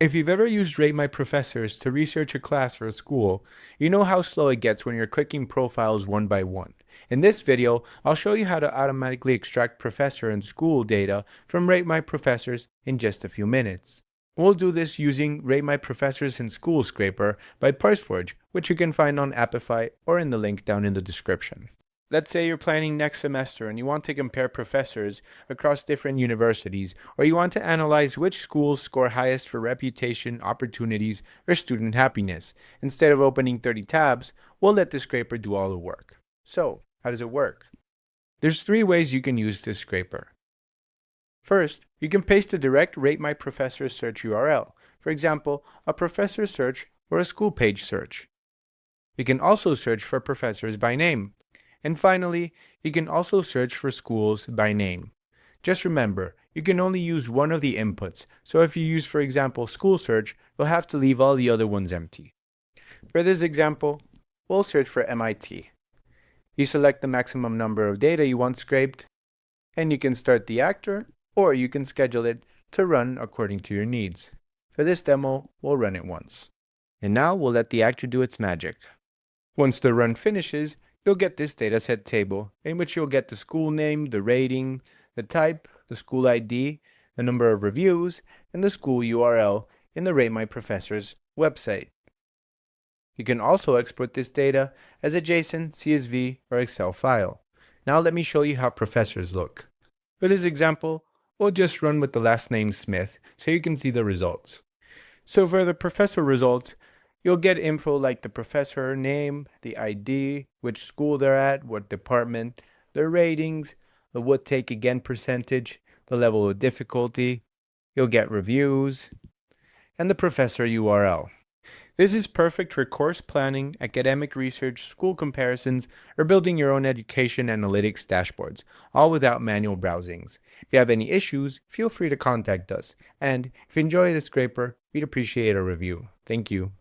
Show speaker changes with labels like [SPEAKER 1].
[SPEAKER 1] If you've ever used Rate My Professors to research a class or a school, you know how slow it gets when you're clicking profiles one by one. In this video, I'll show you how to automatically extract professor and school data from Rate My Professors in just a few minutes. We'll do this using Rate My Professors in School Scraper by ParseForge, which you can find on Apify or in the link down in the description. Let's say you're planning next semester and you want to compare professors across different universities, or you want to analyze which schools score highest for reputation, opportunities, or student happiness. Instead of opening 30 tabs, we'll let the scraper do all the work. So, how does it work? There's 3 ways you can use this scraper. First, you can paste a direct Rate My Professor search URL. For example, a professor search or a school page search. You can also search for professors by name. And finally, you can also search for schools by name. Just remember, you can only use one of the inputs, so if you use, for example, school search, you'll have to leave all the other ones empty. For this example, we'll search for MIT. You select the maximum number of data you want scraped, and you can start the actor, or you can schedule it to run according to your needs. For this demo, we'll run it once. And now we'll let the actor do its magic. Once the run finishes, you'll get this dataset table in which you'll get the school name, the rating, the type, the school ID, the number of reviews, and the school URL in the Rate My Professors website. You can also export this data as a JSON, CSV, or Excel file. Now let me show you how professors look. For this example, we'll just run with the last name Smith so you can see the results. So for the professor results, you'll get info like the professor name, the ID, which school they're at, what department, their ratings, the what take again percentage, the level of difficulty. You'll get reviews, and the professor URL. This is perfect for course planning, academic research, school comparisons, or building your own education analytics dashboards, all without manual browsings. If you have any issues, feel free to contact us. And if you enjoy the scraper, we'd appreciate a review. Thank you.